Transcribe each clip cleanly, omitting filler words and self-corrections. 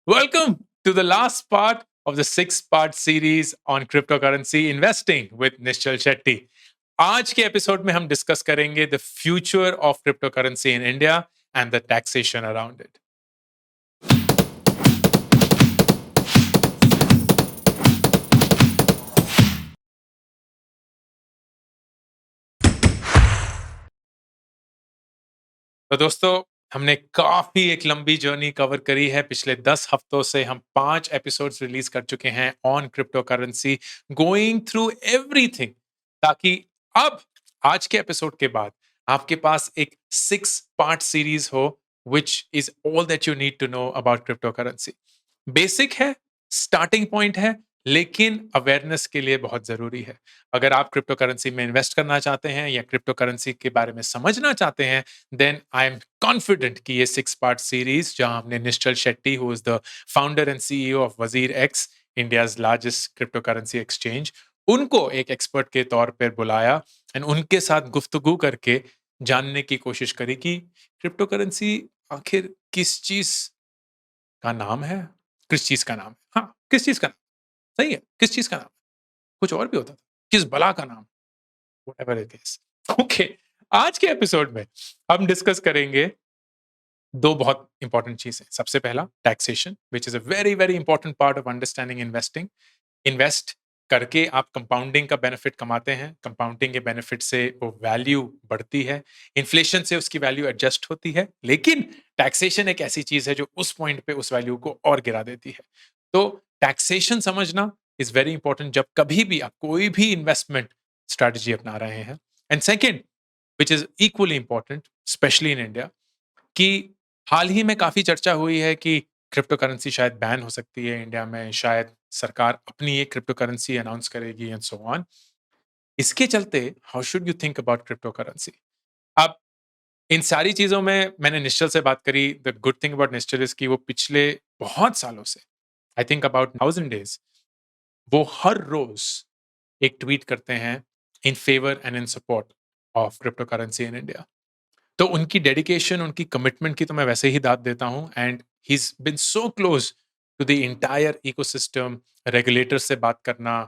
Welcome to the last part of the six-part series on cryptocurrency investing with Nishchal Shetty. आज के episode में हम discuss करेंगे the future of crypto currency in India and the taxation around it. तो दोस्तों, हमने काफी एक लंबी जर्नी कवर करी है. पिछले 10 हफ्तों से हम 5 एपिसोड्स रिलीज कर चुके हैं on crypto currency, going through everything, ताकि अब आज के एपिसोड के बाद आपके पास एक 6 पार्ट सीरीज हो which is all that you need to know about crypto currency. Basic है, स्टार्टिंग पॉइंट है, लेकिन अवेयरनेस के लिए बहुत जरूरी है. अगर आप क्रिप्टो करेंसी में इन्वेस्ट करना चाहते हैं या क्रिप्टो करेंसी के बारे में समझना चाहते हैं, देन आई एम कॉन्फिडेंट कि ये 6 पार्ट सीरीज जहां हमने Nischal Shetty, who is the founder and CEO of WazirX, India's largest cryptocurrency exchange, उनको एक एक्सपर्ट के तौर पर बुलाया एंड उनके साथ गुफ्तगू करके जानने की कोशिश करी कि क्रिप्टो करेंसी आखिर किस चीज का नाम है. किस चीज का नाम है, हाँ, किस चीज का नाम, सही है, किस चीज का नाम, कुछ और भी होता था, किस बला का नाम, व्हाटएवर इट इज. ओके, आज के एपिसोड में हम डिस्कस करेंगे दो बहुत इंपॉर्टेंट चीजें. सबसे पहला taxation, which is a very very important part of understanding investing. Invest करके आप कंपाउंडिंग का बेनिफिट कमाते हैं. कंपाउंडिंग के बेनिफिट से वो वैल्यू बढ़ती है, इन्फ्लेशन से उसकी वैल्यू एडजस्ट होती है. लेकिन टैक्सेशन एक ऐसी चीज है जो उस पॉइंट पे उस वैल्यू को और गिरा देती है. तो टैक्सेशन समझना इज वेरी इंपॉर्टेंट जब कभी भी आप कोई भी इन्वेस्टमेंट स्ट्रैटेजी अपना रहे हैं. And second, which is equally important specially in India, कि हाल ही में काफ़ी चर्चा हुई है कि क्रिप्टो करेंसी शायद बैन हो सकती है इंडिया में, शायद सरकार अपनी एक क्रिप्टो करेंसी अनाउंस करेगी एंड सो ऑन. इसके चलते how should you think about crypto currency? अब इन सारी चीज़ों में मैंने निश्चल से बात करी. The good thing about Nischal is कि वो पिछले बहुत सालों से, आई थिंक अबाउट 1000 डेज़, वो हर रोज़ एक ट्वीट करते हैं in favour and in support of crypto currency in India. तो उनकी डेडिकेशन, उनकी कमिटमेंट की तो मैं वैसे ही दाद देता हूँ. And he is been so close to the entire ecosystem. Regulators से बात करना,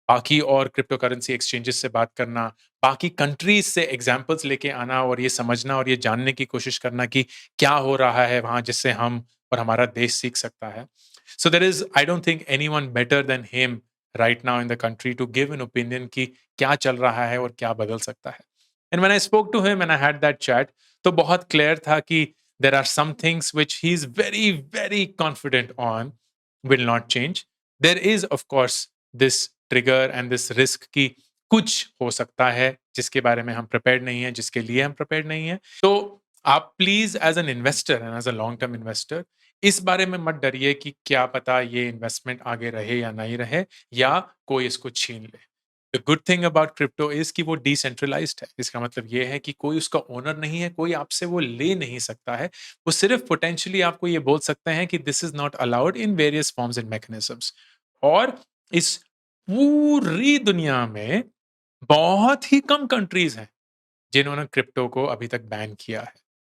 बाकी और क्रिप्टो करेंसी एक्सचेंजेस से बात करना, बाकी कंट्रीज से एग्जांपल्स लेके आना और ये समझना और ये जानने की कोशिश करना कि क्या हो रहा है वहाँ, जिससे हम और हमारा देश सीख सकता है. So there is, I don't think anyone better than him right now in the country to give an opinion कि क्या चल रहा है और क्या बदल सकता है. And when I spoke to him and I had that chat, तो बहुत क्लियर था कि there are some things which he is very very confident on will not change. There is of course this trigger and this risk कि कुछ हो सकता है जिसके बारे में हम प्रिपेयर्ड नहीं है, जिसके लिए हम प्रिपेयर्ड नहीं है. तो आप please as an investor and as a long term investor इस बारे में मत डरिए कि क्या पता ये इन्वेस्टमेंट आगे रहे या नहीं रहे, या कोई इसको छीन ले. The good thing about crypto is कि वो डिसेंट्रलाइज्ड है. इसका मतलब ये है कि कोई उसका ओनर नहीं है, कोई आपसे वो ले नहीं सकता है. वो सिर्फ पोटेंशियली आपको ये बोल सकते हैं कि this is not allowed in various forms and mechanisms. और इस पूरी दुनिया में बहुत ही कम कंट्रीज हैं जिन्होंने क्रिप्टो को अभी तक बैन किया है.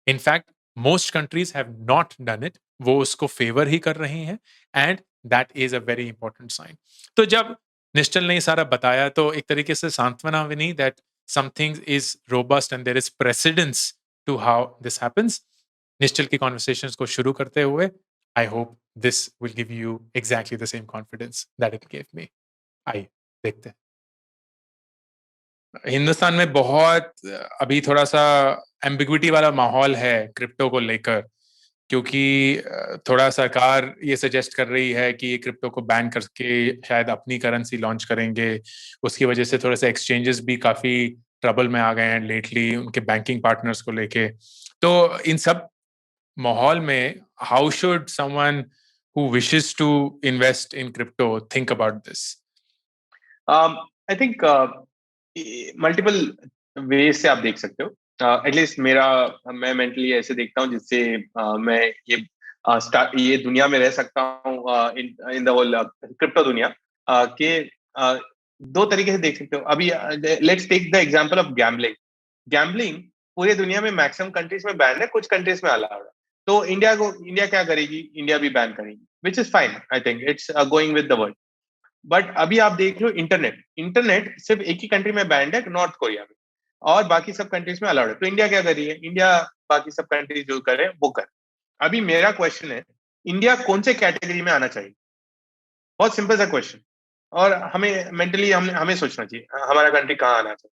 In fact most countries have not done it. वो उसको फेवर ही कर रही हैं. And that is a very important sign. तो जब निश्चल ने ये सारा बताया तो एक तरीके से सांत्वना भी नहीं, that something is robust and there is precedence to how this happens. Nischal की कॉन्वर्सेशंस को शुरू करते हुए I hope this will give you exactly the same confidence that it gave me. आइए देखते हैं. हिंदुस्तान में बहुत अभी थोड़ा-सा एम्बिग्विटी वाला माहौल है क्रिप्टो को लेकर, क्योंकि थोड़ा सरकार ये सजेस्ट कर रही है कि ये क्रिप्टो को बैन करके शायद अपनी करेंसी लॉन्च करेंगे. उसकी वजह से थोड़े-से एक्सचेंजेस भी काफ़ी ट्रबल में आ गए हैं लेटली उनके बैंकिंग पार्टनर्स को लेके. तो इन सब माहौल में how should someone who wishes to invest in crypto think about this? I think multiple way से आप देख सकते हो. एटलीस्ट मेरा मैं मेंटली ऐसे देखता हूँ जिससे मैं ये दुनिया में रह सकता हूँ इन द होल क्रिप्टो दुनिया. के दो तरीके से देख सकते हो. अभी let's take the example of gambling. Gambling पूरी दुनिया में मैक्सिमम कंट्रीज में बैन है, कुछ कंट्रीज में अलाउड है. तो इंडिया क्या करेगी, इंडिया भी बैन करेगी, which is fine, I think it's going with the world. But अभी आप देख लो, इंटरनेट इंटरनेट सिर्फ एक ही कंट्री में बैंड है, नॉर्थ कोरिया में, और बाकी सब कंट्रीज में अलाउड है। तो इंडिया क्या कर रही है, इंडिया बाकी सब कंट्रीज जो करे वो कर। अभी मेरा क्वेश्चन है, इंडिया कौन से कैटेगरी में आना चाहिए, बहुत सिंपल सा क्वेश्चन। और हमें मेंटली हमें सोचना चाहिए हमारा कंट्री कहाँ आना चाहिए।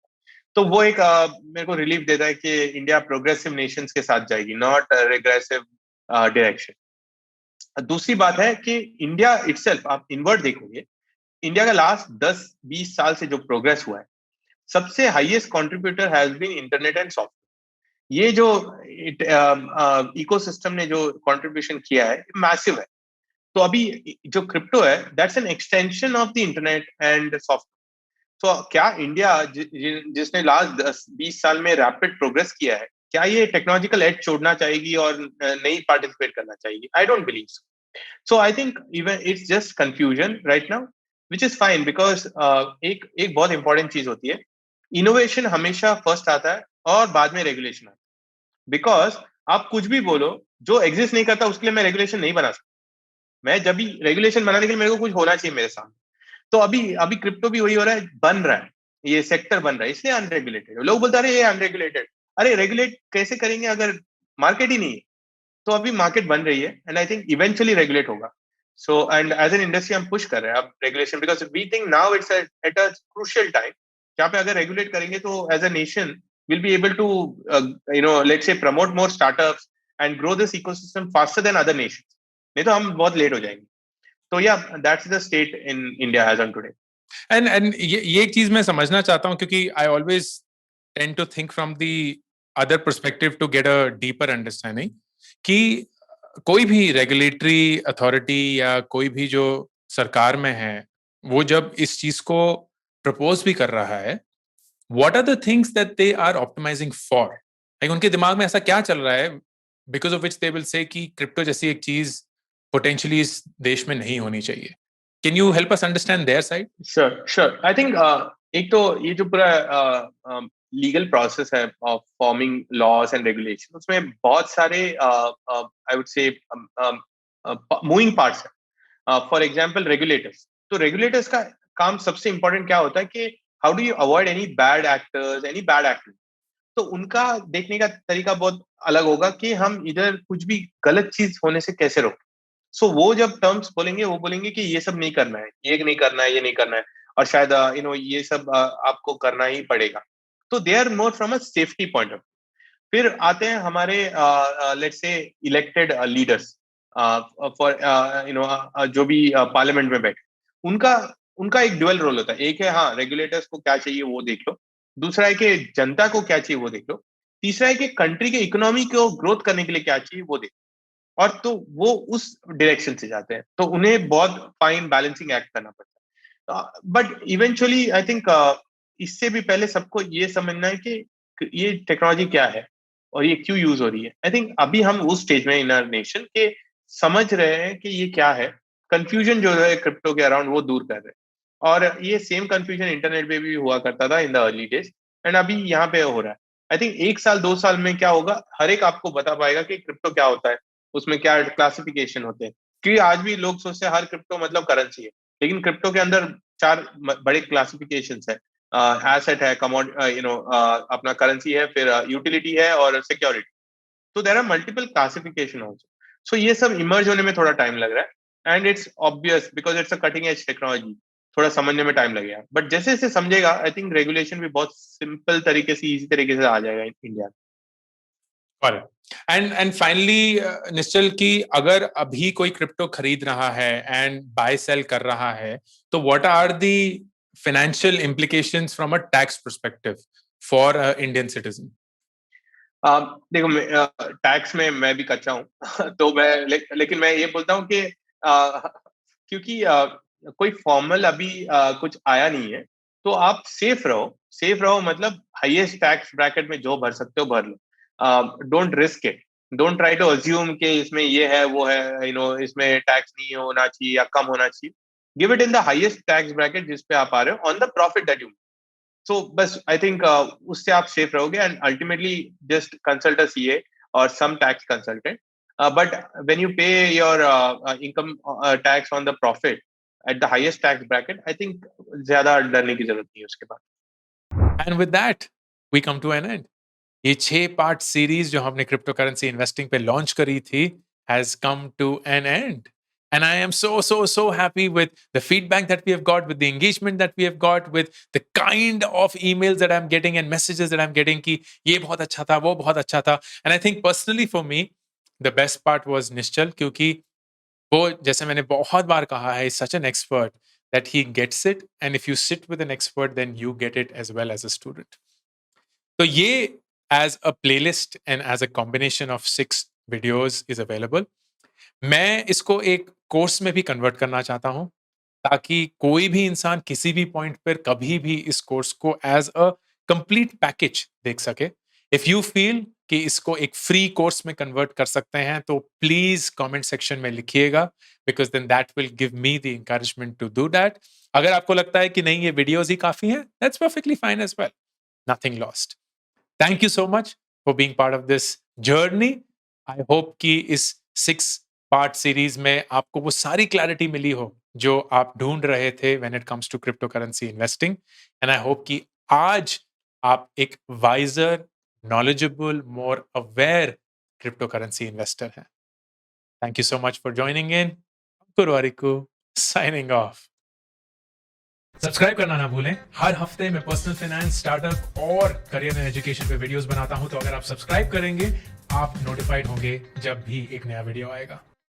तो वो एक मेरे को रिलीफ देता है कि इंडिया प्रोग्रेसिव नेशंस के साथ जाएगी, नॉट रिग्रेसिव डायरेक्शन। दूसरी बात है कि इंडिया इटसेल्फ, आप इनवर्ट देखोगे, इंडिया का लास्ट 10-20 साल से जो प्रोग्रेस हुआ है, सबसे highest contributor has been internet and software. ये जो इकोसिस्टम ने जो कंट्रीब्यूशन किया है, मैसिव है। तो अभी जो क्रिप्टो है, that's an extension of the internet and software. तो क्या इंडिया जिसने लास्ट 10-20 साल में रैपिड प्रोग्रेस किया है, क्या ये टेक्नोलॉजिकल एज छोड़ना चाहेगी और नहीं पार्टिसिपेट करना चाहेगी? I don't believe so. So I think even it's just confusion right now, which is fine, because एक एक बहुत इंपॉर्टेंट चीज होती है, इनोवेशन हमेशा फर्स्ट आता है और बाद में रेगुलेशन आता है। बिकॉज आप कुछ भी बोलो, जो एग्जिस्ट नहीं करता उसके लिए मैं रेगुलेशन नहीं बना सकता। मैं जब भी रेगुलेशन बनाने के लिए मेरे को कुछ होना चाहिए मेरे सामने। तो अभी अभी क्रिप्टो भी वही हो रहा है, बन रहा है, ये सेक्टर बन रहा है, इसलिए अनरेगुलेटेड। लोग बोलते हैं अरे ये अनरेगुलेटेड, अरे रेगुलेट कैसे करेंगे अगर मार्केट ही नहीं है? तो अभी मार्केट बन रही है, and I think eventually regulate होगा। So and as an industry हम पुश कर रहे हैं अब regulation, because we think now it's at a crucial time, जहाँ पे अगर रेगुलेट करेंगे तो as a nation will be able to let's say promote more startups and grow this ecosystem faster than other nations. नहीं तो हम बहुत late हो जाएंगे। तो yeah that's the state in India as on today. And ये एक चीज मैं समझना चाहता हूँ, क्योंकि I always tend to think from the other perspective to get a deeper understanding, कि कोई भी रेगुलेटरी अथॉरिटी या कोई भी जो सरकार में है, वो जब इस चीज को प्रपोज भी कर रहा है, what are the things that they are optimising for? Like उनके दिमाग में ऐसा क्या चल रहा है because of which they will say कि क्रिप्टो जैसी एक चीज पोटेंशियली इस देश में नहीं होनी चाहिए? Can you help us understand their side? Sure sure, I think एक तो ये जो पूरा लीगल प्रोसेस है of forming laws and regulation, उसमें बहुत सारे I would say moving parts है। फॉर एग्जांपल रेगुलेटर्स, तो रेगुलेटर्स का काम सबसे इंपॉर्टेंट क्या होता है कि how do you avoid any bad actors, any bad actor. तो उनका देखने का तरीका बहुत अलग होगा कि हम इधर कुछ भी गलत चीज होने से कैसे रोकें। सो वो जब टर्म्स बोलेंगे, वो बोलेंगे कि ये सब नहीं करना है, ये नहीं करना है, ये नहीं करना है, और शायद ये सब आपको करना ही पड़ेगा। तो they are more from a safety point of. फिर आते हैं हमारे let's say elected leaders for जो भी पार्लियामेंट में बैठे, उनका उनका एक ड्यूअल रोल होता है। एक है हाँ, रेगुलेटर्स को क्या चाहिए वो देख लो। दूसरा है कि जनता को क्या चाहिए वो देख लो। तीसरा है कि कंट्री के इकोनॉमी को ग्रोथ करने के लिए क्या चाहिए वो देख लो। और तो वो उस डायरेक्शन से जाते हैं, तो उन्हें बहुत फाइन बैलेंसिंग एक्ट करना पड़ता है। बट इवेंचुअली आई थिंक इससे भी पहले सबको ये समझना है कि ये टेक्नोलॉजी क्या है और ये क्यों यूज हो रही है। आई थिंक अभी हम उस स्टेज में इन आवर नेशन के समझ रहे हैं कि ये क्या है। कंफ्यूजन जो है क्रिप्टो के अराउंड वो दूर कर रहे हैं। और ये सेम कंफ्यूजन इंटरनेट पे भी हुआ करता था in the early days, and अभी यहाँ पे हो रहा है। आई थिंक 1 साल 2 साल में क्या होगा, हर एक आपको बता पाएगा कि क्रिप्टो क्या होता है, उसमें क्या क्लासिफिकेशन होते हैं। क्योंकि आज भी लोग सोचते हैं हर क्रिप्टो मतलब करेंसी है, लेकिन क्रिप्टो के अंदर चार बड़े क्लासिफिकेशन है। एसेट है, कमोड अपना करेंसी है, फिर यूटिलिटी है और सिक्योरिटी। तो there are multiple classification also. So ये सब इमर्ज होने में थोड़ा टाइम लग रहा है, and it's obvious because it's a cutting edge technology. थोड़ा समझने में टाइम लगेगा, बट जैसे जैसे समझेगा आई थिंक रेगुलेशन भी बहुत सिंपल तरीके से, इजी तरीके से आ जाएगा इंडिया। एंड फाइनली निश्चल, की अगर अभी कोई क्रिप्टो खरीद रहा है एंड बाय सेल कर रहा है, तो what are the financial implications from a tax perspective for Indian citizen? देखो, टैक्स में मैं भी कच्चा हूँ तो लेकिन मैं ये बोलता हूँ कि क्योंकि कोई फॉर्मल अभी कुछ आया नहीं है, तो आप सेफ रहो। सेफ रहो मतलब हाईएस्ट टैक्स ब्रैकेट में जो भर सकते हो भर लो। Don't risk it. Don't try to assume कि इसमें ये है वो है, इसमें टैक्स नहीं होना चाहिए या कम होना चाहिए। Give it in the highest tax bracket जिस पे आप आ रहे हो, on the profit that you. So बस आई थिंक उससे आप सेफ रहोगे, and ultimately just consult a CA और some tax consultant. but when you pay your income tax on the profit at the highest tax bracket, I think ज्यादा डरने की जरूरत नहीं है उसके बाद। And with that, we come to an end. ये 6 पार्ट सीरीज जो हमने क्रिप्टो करेंसी इन्वेस्टिंग पे लॉन्च करी थी has come to an end. And I am so happy with the feedback that we have got, with the engagement that we have got, with the kind of emails that I'm getting and messages that I'm getting कि ये बहुत अच्छा था, वो बहुत अच्छा था. And I think personally for me, the best part was निश्चल, क्योंकि वो जैसे मैंने बहुत बार कहा है, is such an expert that he gets it, and if you sit with an expert, then you get it as well as a student. तो ये as a playlist and as a combination of 6 videos is available. मैं इसको एक course में भी convert करना चाहता हूं, ताकि कोई भी इंसान किसी भी पॉइंट पर कभी भी इस कोर्स को एज अ कंप्लीट पैकेज देख सके. इफ यू फील कि इसको एक फ्री कोर्स में कन्वर्ट कर सकते हैं, तो प्लीज कमेंट सेक्शन में लिखिएगा, because then that will give me the encouragement to do that. अगर आपको लगता है कि नहीं ये वीडियोस ही काफी हैं, that's perfectly fine as well. Nothing lost. Thank you so much for being part of this journey. I hope कि इस 6 पार्ट सीरीज में आपको वो सारी क्लैरिटी मिली हो जो आप ढूंढ रहे थे when it comes to cryptocurrency investing. And I hope कि आज आप एक wiser, knowledgeable, more aware cryptocurrency investor हैं. Thank you so much for joining in. Ankur Warikoo signing off. Subscribe करना ना भूलें. हर हफ्ते मैं पर्सनल फाइनेंस, स्टार्टअप और करियर एंड एजुकेशन पे वीडियोस बनाता हूं, तो अगर आप सब्सक्राइब करेंगे, आप नोटिफाइड होंगे जब भी एक नया वीडियो आएगा.